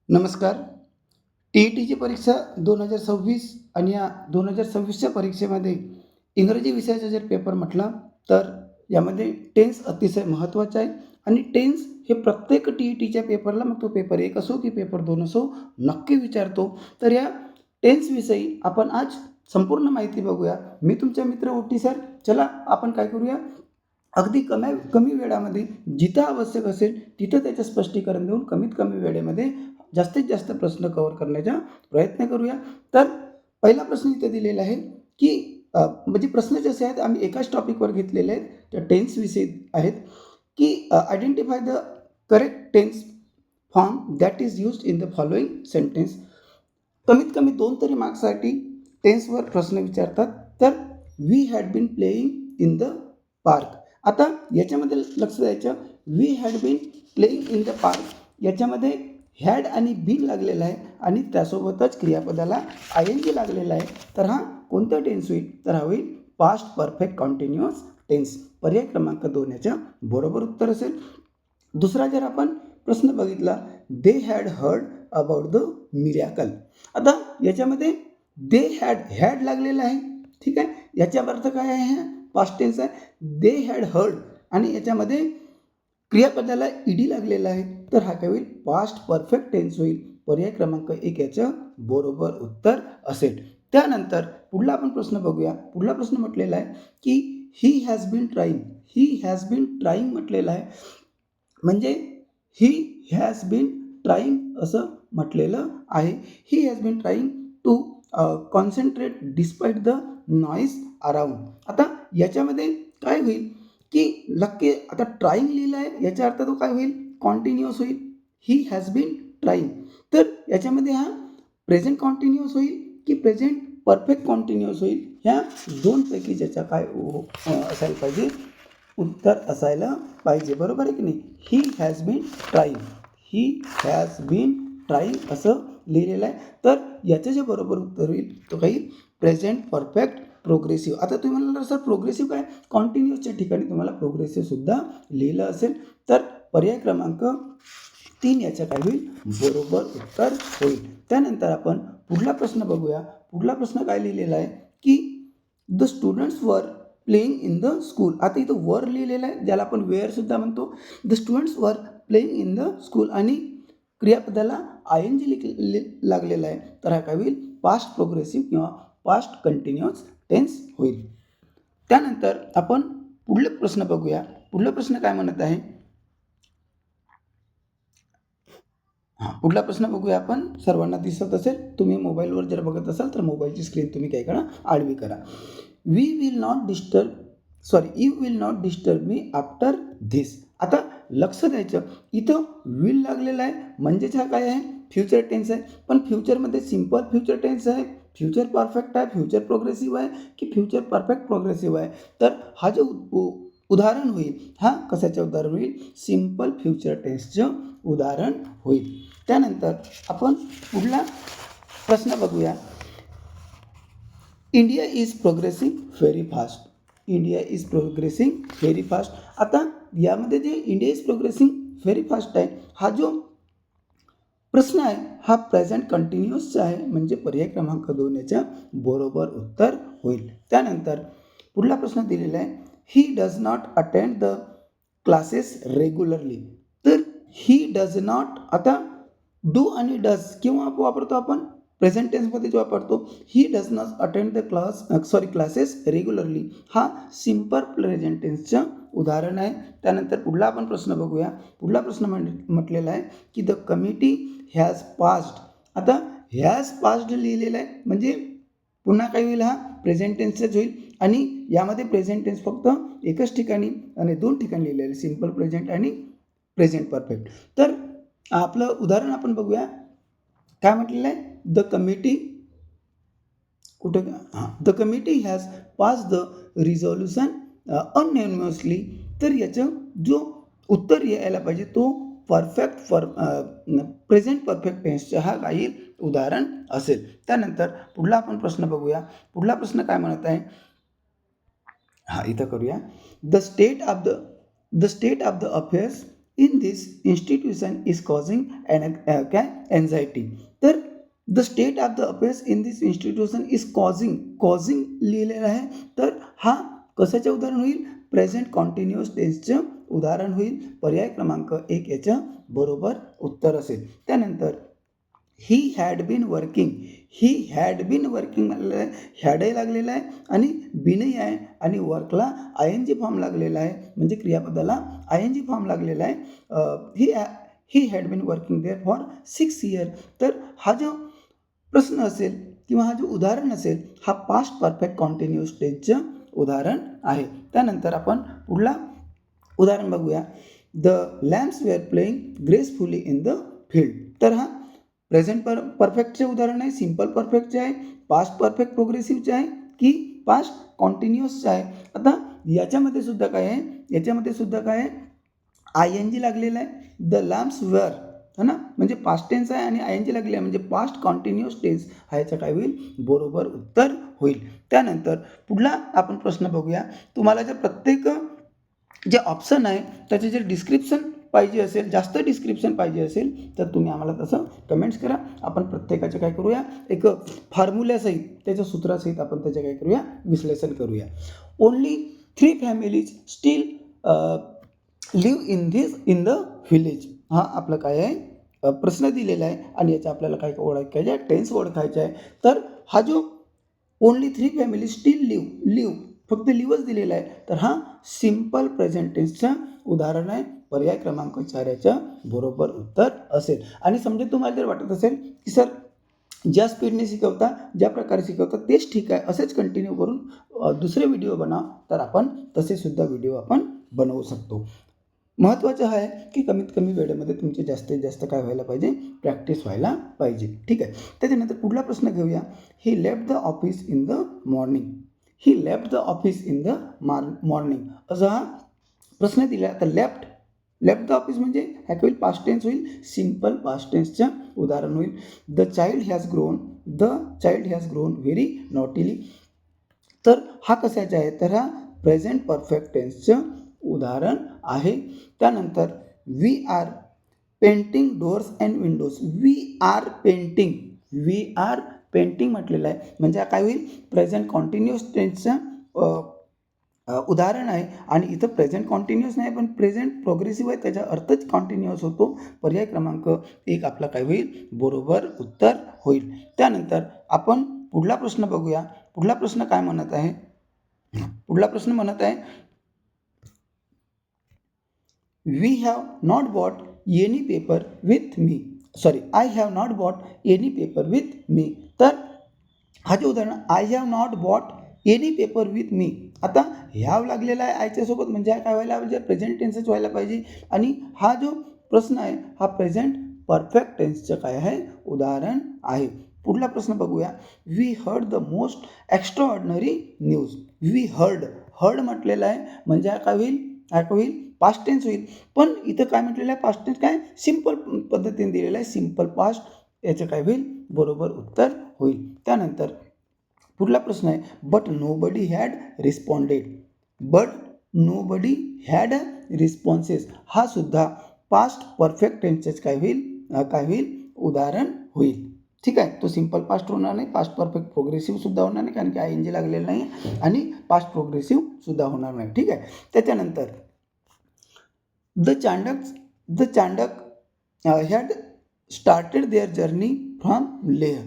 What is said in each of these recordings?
नमस्कार. टी-ई-टीची परीक्षा 2026 आणि या 2026च्या परीक्षेमध्ये इंग्रजी विषयाचा जर पेपर म्हटला, तर यामध्ये टेन्स अतिशय महत्त्वाचा आहे आणि टेन्स हे प्रत्येक टी-ई-टीच्या पेपरला, मग तो पेपर 1 असो की पेपर 2 असो, नक्की विचारतो. तर या टेन्सविषयी आपण आज संपूर्ण माहिती बघूया. मी तुमचा मित्र ओटी सर. चला आपण काय करूया, अगदी कमी वेळामध्ये जिथं आवश्यक असेल तिथं त्याचं स्पष्टीकरण देऊन कमीत कमी वेळेमध्ये जास्तीत जास्त प्रश्न कव्हर करण्याचा प्रयत्न करूया. तर पहिला प्रश्न इथे दिलेला आहे की म्हणजे प्रश्न जसे आहेत आम्ही एकाच टॉपिकवर घेतलेले आहेत, त्या टेन्सविषयी आहेत की identify the correct tense form that is used in the following sentence. कमीत कमी 2 तरी मार्क्ससाठी टेन्सवर प्रश्न विचारतात. तर we had been playing in the park. आता याच्यामध्ये लक्ष द्यायचं, we had been playing in the park याच्यामध्ये हॅड आणि बीन लागलेला आहे आणि त्यासोबतच क्रियापदाला आय-एन-जी लागलेला आहे. तर हा कोणता टेन्स होईल? तर हा होईल पास्ट परफेक्ट कॉन्टिन्युअस टेन्स. पर्याय क्रमांक 2 याचं बरोबर उत्तर असेल. दुसरा जर आपण प्रश्न बघितला, they had heard about the miracle. आता याच्यामध्ये दे हॅड लागलेला आहे, ठीक आहे. याचा अर्थ काय आहे? पास्ट टेन्स आहे. दे हॅड हर्ड आणि याच्यामध्ये क्रियापदाला ईडी लागलेला आहे. तर हा काय होईल? पास्ट परफेक्ट टेन्स होईल. पर्याय क्रमांक 1 याचं बरोबर उत्तर असेल. त्यानंतर पुढला आपण प्रश्न बघूया. पुढला प्रश्न म्हटलेला आहे की he has been trying. He has been trying म्हटलेलं आहे, म्हणजे ही हॅज बीन ट्राईंग असं म्हटलेलं आहे. He has been trying to concentrate despite the noise around. आता याच्यामध्ये काय होईल की नक्की आता ट्राईंग लिहिलं आहे, याचा अर्थ तो काय होईल? कॉन्टिन्युअस होईल. He has been trying. तर याच्यामध्ये हा प्रेझेंट कॉन्टिन्युअस होईल की प्रेझेंट परफेक्ट कॉन्टिन्युअस होईल? ह्या दोनपैकी ज्याचा काय असायला पाहिजे? उत्तर असायला पाहिजे. बरोबर आहे की नाही? He has been trying. He has been trying असं लिहिलेलं आहे. तर याचं जे बरोबर उत्तर होईल तो काही प्रेझेंट परफेक्ट प्रोग्रेसिव्ह. आता तुम्ही म्हणाल सर प्रोग्रेसिव्ह काय? कॉन्टिन्युअसच्या ठिकाणी तुम्हाला प्रोग्रेसिव्ह सुद्धा लिहिलं असेल. तर पर्याय क्रमांक 3 याचं काय होईल? बरोबर उत्तर होईल. त्यानंतर आपण पुढला प्रश्न बघूया. पुढला प्रश्न काय लिहिलेला आहे की the students were playing in the school. आता इथं वर लिहिलेलं आहे, ज्याला आपण वेअर सुद्धा म्हणतो. The students were playing in the school आणि क्रियापदाला आय-एन-जी लागलेला आहे. तर हा काय होईल? पास्ट प्रोग्रेसिव्ह किंवा पास्ट कंटिन्युअस टेन्स होईल. त्यानंतर आपण पुढले प्रश्न बघूया. पुढला प्रश्न काय म्हणत आहे? पुढला प्रश्न बघूया आपण. सर्वांना दिसत असेल, तुम्ही मोबाईलवर जर बघत असाल तर मोबाईलची स्क्रीन तुम्ही काय करा? आडवी करा. We will not disturb you will not disturb me after this. आता लक्ष द्यायचं, इथं विल लागलेला आहे म्हणजेच हा काय आहे? फ्युचर टेन्स आहे. पण फ्युचरमध्ये सिम्पल फ्युचर टेन्स आहे, फ्युचर परफेक्ट आहे, फ्युचर प्रोग्रेसिव्ह आहे की फ्युचर परफेक्ट प्रोग्रेसिव्ह आहे? तर हा जो उदाहरण होईल, हा कशाचं उदाहरण होईल? सिम्पल फ्युचर टेन्सचं उदाहरण होईल. त्यानंतर आपण पुढला प्रश्न बघूया. India is progressing very fast. India is progressing very fast. आता यामध्ये जे India is progressing very fast आहे, हा जो प्रश्न आहे हा प्रेझेंट कंटिन्युअसचा आहे, म्हणजे पर्याय क्रमांक 2 याच्या बरोबर उत्तर होईल. त्यानंतर पुढला प्रश्न दिलेला आहे, he does not attend the classes regularly. तर ही डज नॉट, आता डू आणि डज किंवा वापरतो आपण प्रेझेंट टेन्समध्ये जो वापरतो, he does not attend the classes regularly. हा सिम्पल प्रेझेंट टेन्सचं उदाहरण आहे. त्यानंतर पुढला आपण प्रश्न बघूया. पुढला प्रश्न म्हटलेला आहे की द कमिटी हॅज पास्ड. आता हॅज पास्ड लिहिलेलं आहे म्हणजे पुन्हा काय होईल? हा प्रेझेंट टेन्सच होईल आणि यामध्ये प्रेझेंट टेन्स फक्त एकच ठिकाणी आणि 2 ठिकाणी लिहिलेलं आहे, सिम्पल प्रेझेंट आणि प्रेझेंट परफेक्ट. तर आपलं उदाहरण आपण बघूया. काय म्हटलेलं आहे? The committee the committee has pass the resolution unanimously. तर याचं जो उत्तर यायला पाहिजे तो परफेक्ट प्रेझेंट परफेक्ट टेन्सचं हा काही उदाहरण असेल. त्यानंतर पुढला आपण प्रश्न बघूया. पुढला प्रश्न काय म्हणत आहे? इथं करूया. The state of the affairs in this institution is causing काय एन्झायटी. तर the state of the affairs in this institution is causing लिहिलेलं आहे. तर हा कशाचं उदाहरण होईल? प्रेझेंट कॉन्टिन्युअस टेन्सचं उदाहरण होईल. पर्याय क्रमांक 1 याचं बरोबर उत्तर असेल. त्यानंतर ही हॅड बीन वर्किंग म्हणलेलं आहे. हॅडही लागलेला आहे आणि बीनही आहे आणि वर्कला ING फॉर्म लागलेला आहे, म्हणजे क्रियापदाला ING फॉर्म लागलेला आहे. He had been working there for 6 year. तर हा जो प्रश्न असेल किंवा हा जो उदाहरण असेल हा पास्ट परफेक्ट कॉन्टिन्युअस टेन्सचं उदाहरण आहे. त्यानंतर आपण पुढला उदाहरण बघूया. The lamps were playing gracefully in the field. तर हा प्रेझेंट परफेक्टचे उदाहरण आहे, सिम्पल परफेक्टचे आहे, पास्ट परफेक्ट प्रोग्रेसिव्हचे आहे की पास्ट कॉन्टिन्युअसचं आहे. आता याच्यामध्ये सुद्धा काय आहे? ING लागलेला आहे. द लॅम्प्स वेअर है ना, म्हणजे पास्ट टेन्स आहे आणि ING लागलेला आहे, म्हणजे पास्ट कॉन्टिन्युअस टेन्स हा याचं काय होईल? बरोबर उत्तर होईल. त्यानंतर पुढला आपण प्रश्न बघूया. तुम्हाला जर प्रत्येक जे ऑप्शन आहे त्याचे जे डिस्क्रिप्शन पाहिजे असेल, जास्त डिस्क्रिप्शन पाहिजे असेल तर तुम्ही आम्हाला तसं कमेंट्स करा. आपण प्रत्येकाचे काय करूया? एक फॉर्म्युल्यासहित, त्याच्या सूत्रासहित आपण त्याचे काय करूया? विश्लेषण करूया. Only 3 families steel live in the village. हा आपलं काय आहे? प्रश्न दिलेला आहे आणि याचा आपल्याला काय ओळखायचं आहे? टेन्स ओळखायचा आहे. तर हा जो ओनली 3 फॅमिली स्टील लिव्ह फक्त लिव्हच दिलेला आहे, तर हा सिम्पल प्रेझेंट टेन्सचं उदाहरण आहे. पर्याय क्रमांक 4 याचं बरोबर उत्तर असेल. आणि समजा तुम्हाला जर वाटत असेल की सर ज्या स्पीडने शिकवता, ज्या प्रकारे शिकवता तेच ठीक आहे, असेच कंटिन्यू करून दुसरे व्हिडिओ बनवा, तर आपण तसे सुद्धा व्हिडिओ आपण बनवू शकतो. महत्त्वाचं आहे की कमीत कमी वेळेमध्ये तुमचे जास्तीत जास्त काय व्हायला पाहिजे? प्रॅक्टिस व्हायला पाहिजे. ठीक आहे. त्याच्यानंतर पुढला प्रश्न घेऊया. He left the office in the morning. असा हा प्रश्न दिला. तर लेफ्ट द ऑफिस म्हणजे ह्या होईल पास्ट टेन्स होईल, सिम्पल पास्ट टेन्सचं उदाहरण होईल. The child has grown very naughtily. तर हा कशाचा आहे? तर हा प्रेझेंट परफेक्ट टेन्सचं उदाहरण आहे. त्यानंतर we are painting doors and windows. We are painting म्हटलेलं आहे, म्हणजे काय होईल? प्रेझेंट कॉन्टिन्युअस टेन्सचं उदाहरण आहे. आणि इथं प्रेझेंट कॉन्टिन्युअस नाही पण प्रेझेंट प्रोग्रेसिव्ह आहे, त्याचा अर्थच कॉन्टिन्युअस होतो. पर्याय क्रमांक 1 आपला काय होईल? बरोबर उत्तर होईल. त्यानंतर आपण पुढला प्रश्न बघूया. पुढला प्रश्न काय म्हणत आहे? पुढला प्रश्न म्हणत आहे we have not bought any paper with me. I have not bought any paper with me. तर हा जे उदाहरण I have not bought any paper with me. आता हॅव लागलेला आहे आयच्या सोबत, म्हणजे काय व्हायला पाहिजे? प्रेझेंट टेन्सच व्हायला पाहिजे. आणि हा जो प्रश्न आहे हा प्रेझेंट परफेक्ट टेन्सचं काय आहे? उदाहरण आहे. पुढला प्रश्न बघूया. We heard the most extraordinary news. We heard म्हटलेलं आहे, म्हणजे काय होईल? पास्ट टेन्स होईल. पण इथं काय म्हटलेलं आहे? पास्ट टेन्स काय सिम्पल पद्धतीने दिलेलं आहे, सिम्पल पास्ट. याचं काय होईल? बरोबर उत्तर होईल. त्यानंतर पुढला प्रश्न आहे बट नोबडी हॅड रिस्पॉन्सेस. हा सुद्धा पास्ट परफेक्ट टेन्सच काय होईल? उदाहरण होईल. ठीक आहे. तो सिम्पल पास्ट होणार नाही, पास्ट परफेक्ट प्रोग्रेसिव्ह सुद्धा होणार नाही, कारण की ING लागलेलं नाही, आणि पास्ट प्रोग्रेसिव्ह सुद्धा होणार नाही. ठीक आहे. त्याच्यानंतर the Chandak had started their journey from Leh.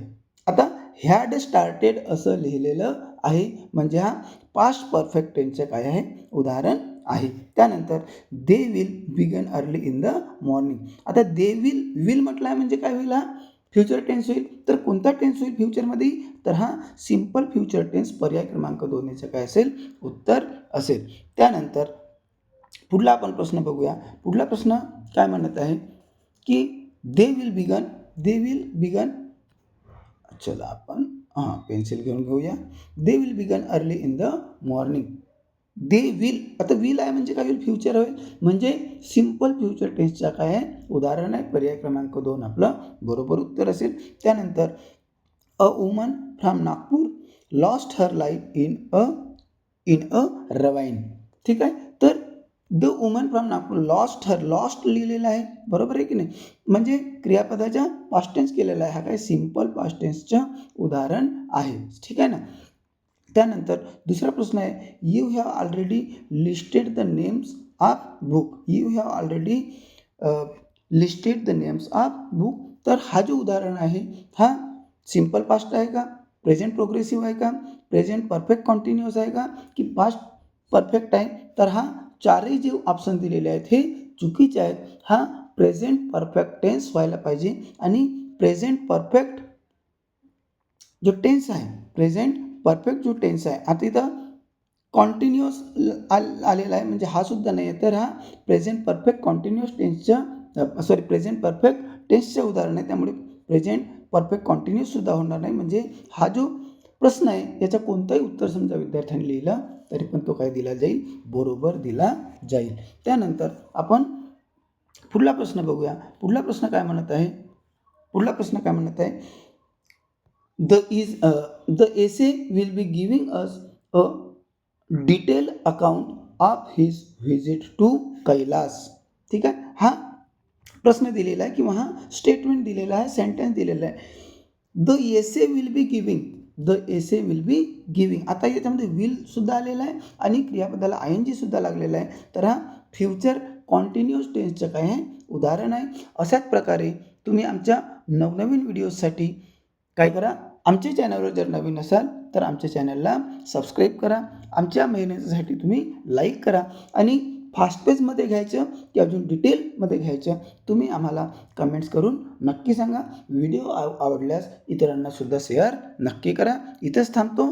आता हॅड स्टार्टेड असं लिहिलेलं आहे, म्हणजे हा पास्ट परफेक्ट टेन्सचं काय आहे? उदाहरण आहे. त्यानंतर they will begin early in the morning. आता दे विल म्हटलं आहे, म्हणजे काय होईल? हा फ्युचर टेन्स होईल. तर कोणता टेन्स होईल फ्युचरमध्ये? तर हा सिम्पल फ्युचर टेन्स. पर्याय क्रमांक 2 याचं काय असेल? उत्तर असेल. त्यानंतर पुढला आपण प्रश्न बघूया. पुढला प्रश्न काय म्हणत आहे की दे विल बिगन. चला आपण पेन्सिल घेऊन घेऊया. They will begin early in the morning. They will, आता विल आहे म्हणजे काय होईल? फ्युचर होईल, म्हणजे सिम्पल फ्युचर टेन्सचा काय आहे? उदाहरण आहे. पर्याय क्रमांक 2 आपलं बरोबर उत्तर असेल. त्यानंतर a woman from Nagpur lost her life in a ravine. ठीक आहे. तर the woman from Nagpur lost her, lost लिहिलेलं आहे, बरोबर आहे की नाही, म्हणजे क्रियापदाच्या पास्ट टेन्स केलेला आहे, हा काय सिम्पल पास्ट टेन्सचं उदाहरण आहे, ठीक आहे ना. त्यानंतर दुसरा प्रश्न आहे, you have already listed the names of book, you have already listed the names of book, तर हा जो उदाहरण आहे हा सिम्पल पास्ट आहे का, प्रेझेंट प्रोग्रेसिव्ह आहे का, प्रेझेंट परफेक्ट कॉन्टिन्युअस आहे का, की पास्ट परफेक्ट आहे, तर हा चारही जे ऑप्शन दिलेले आहेत हे चुकीचे आहेत. हा प्रेझेंट परफेक्ट टेन्स व्हायला पाहिजे आणि प्रेझेंट परफेक्ट जो टेन्स आहे, प्रेझेंट परफेक्ट जो टेन्स आहे, आता इथं कॉन्टिन्युअस आलेला आहे, म्हणजे हा सुद्धा नाही आहे, तर हा प्रेझेंट परफेक्ट कॉन्टिन्युअस टेन्सच्या प्रेझेंट परफेक्ट टेन्सचं उदाहरण आहे, त्यामुळे प्रेझेंट परफेक्ट कॉन्टिन्युअस सुद्धा होणार नाही. म्हणजे हा जो प्रश्न आहे याचं कोणतंही उत्तर समजा विद्यार्थ्यांनी लिहिलं तरी पण तो काय दिला जाईल, बरोबर दिला जाईल. त्यानंतर आपण पुढला प्रश्न बघूया. पुढला प्रश्न काय म्हणत आहे, पुढला प्रश्न काय म्हणत आहे, the essay will be giving us a detailed account of his visit to Kailas. ठीक आहे, हा प्रश्न दिलेला आहे किंवा हा स्टेटमेंट दिलेला आहे, सेंटेन्स दिलेला आहे. The essay will be giving, the essay will be giving, आता याच्यामध्ये विल सुद्धा आलेला आहे आणि क्रियापदाला ING सुद्धा लागलेला आहे, तर हा फ्युचर कॉन्टिन्युअस टेन्सचं काय आहे, उदाहरण आहे. अशाच प्रकारे तुम्ही आमच्या नवनवीन व्हिडिओजसाठी काय करा, आमच्या चॅनलवर जर नवीन असाल तर आमच्या चॅनलला सबस्क्राईब करा, आमच्या मेहनतीसाठी तुम्ही लाईक करा आणि फास्ट पेजमध्ये घ्यायचं की अजून डिटेलमध्ये घ्यायचं तुम्ही आम्हाला कमेंट्स करून नक्की सांगा. व्हिडिओ आवडल्यास इतरांनासुद्धा शेअर नक्की करा. इथंच थांबतो.